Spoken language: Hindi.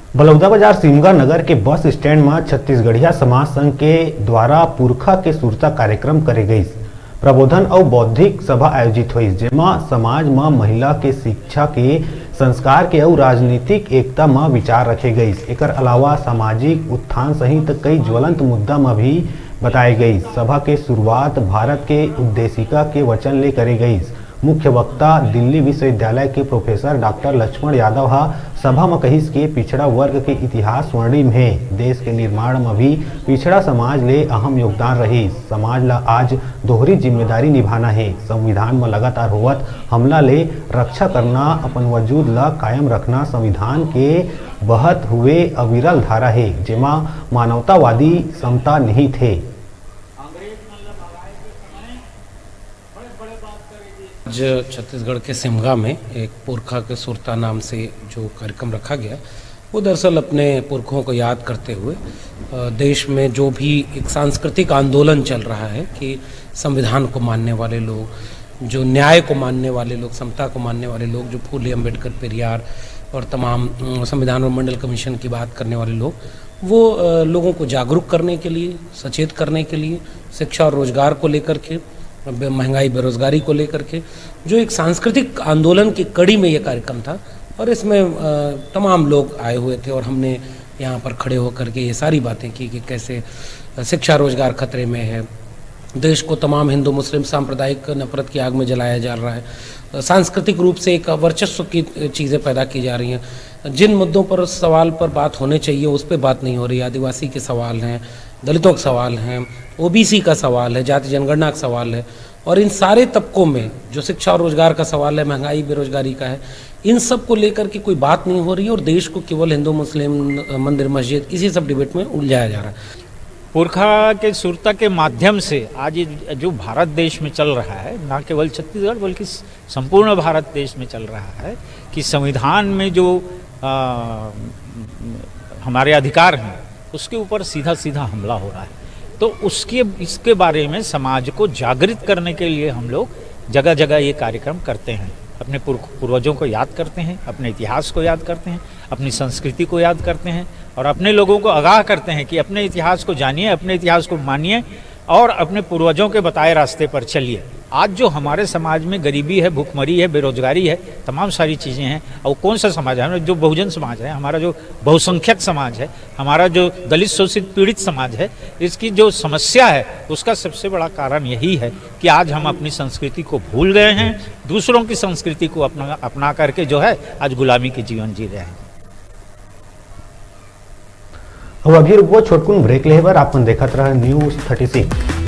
बलौदाबाजार सिमगा नगर के बस स्टैंड में छत्तीसगढ़िया समाज संघ के द्वारा पुरखा के सुरता कार्यक्रम करे गई। प्रबोधन और बौद्धिक सभा आयोजित हुई, जेमा समाज में महिला के शिक्षा के संस्कार के और राजनीतिक एकता में विचार रखे गई। एकर अलावा सामाजिक उत्थान सहित कई ज्वलंत मुद्दा में भी बताई गई। सभा के शुरुआत भारत के उद्देशिका के वचन ले करे गई। मुख्य वक्ता दिल्ली विश्वविद्यालय के प्रोफेसर डॉक्टर लक्ष्मण यादव हा सभा में कहिस के पिछड़ा वर्ग के इतिहास स्वर्णिम है। देश के निर्माण में भी पिछड़ा समाज ले अहम योगदान रही। समाज ला आज दोहरी जिम्मेदारी निभाना है। संविधान में लगातार होवत हमला ले रक्षा करना, अपन वजूद ला कायम रखना संविधान के बहत हुए अविरल धारा है, जेमा मानवतावादी समता निहित है। आज छत्तीसगढ़ के सिमगा में एक पुरखा के सुरता नाम से जो कार्यक्रम रखा गया, वो दरअसल अपने पुरखों को याद करते हुए देश में जो भी एक सांस्कृतिक आंदोलन चल रहा है कि संविधान को मानने वाले लोग, जो न्याय को मानने वाले लोग, समता को मानने वाले लोग, जो फूले अम्बेडकर, पेरियार और तमाम संविधान और मंडल कमीशन की बात करने वाले लोग, वो लोगों को जागरूक करने के लिए, सचेत करने के लिए, शिक्षा और रोजगार को लेकर के, महंगाई बेरोजगारी को लेकर के जो एक सांस्कृतिक आंदोलन की कड़ी में ये कार्यक्रम था। और इसमें तमाम लोग आए हुए थे और हमने यहाँ पर खड़े होकर के ये सारी बातें की कि कैसे शिक्षा रोजगार खतरे में है, देश को तमाम हिंदू मुस्लिम सांप्रदायिक नफरत की आग में जलाया जा रहा है, सांस्कृतिक रूप से एक वर्चस्व की चीज़ें पैदा की जा रही हैं, जिन मुद्दों पर सवाल पर बात होने चाहिए उस पर बात नहीं हो रही। आदिवासी के सवाल हैं, दलितों के सवाल हैं, ओबीसी का सवाल है, जाति जनगणना का सवाल है, और इन सारे तबकों में जो शिक्षा और रोजगार का सवाल है, महंगाई बेरोजगारी का है, इन सब को लेकर के कोई बात नहीं हो रही है और देश को केवल हिंदू मुस्लिम, मंदिर मस्जिद, इसी सब डिबेट में उलझाया जा रहा है। पुरखा के सुरता के माध्यम से आज जो भारत देश में चल रहा है, ना केवल छत्तीसगढ़ बल्कि संपूर्ण भारत देश में चल रहा है कि संविधान में जो हमारे अधिकार हैं उसके ऊपर सीधा सीधा हमला हो रहा है। तो इसके बारे में समाज को जागृत करने के लिए हम लोग जगह जगह ये कार्यक्रम करते हैं। अपने पूर्वजों को याद करते हैं, अपने इतिहास को याद करते हैं, अपनी संस्कृति को याद करते हैं और अपने लोगों को आगाह करते हैं कि अपने इतिहास को जानिए, अपने इतिहास को मानिए और अपने पूर्वजों के बताए रास्ते पर चलिए। आज जो हमारे समाज में गरीबी है, भूखमरी है, बेरोजगारी है, तमाम सारी चीज़ें हैं। और कौन सा समाज है? जो बहुजन समाज है, हमारा जो बहुसंख्यक समाज है, हमारा जो दलित शोषित पीड़ित समाज है, इसकी जो समस्या है उसका सबसे बड़ा कारण यही है कि आज हम अपनी संस्कृति को भूल गए हैं, दूसरों की संस्कृति को अपना करके जो है आज गुलामी के जीवन जी रहे हैं। अब अभी रुको, छोटकुन ब्रेक लेबर अपन देखत रहे न्यूज़ 36।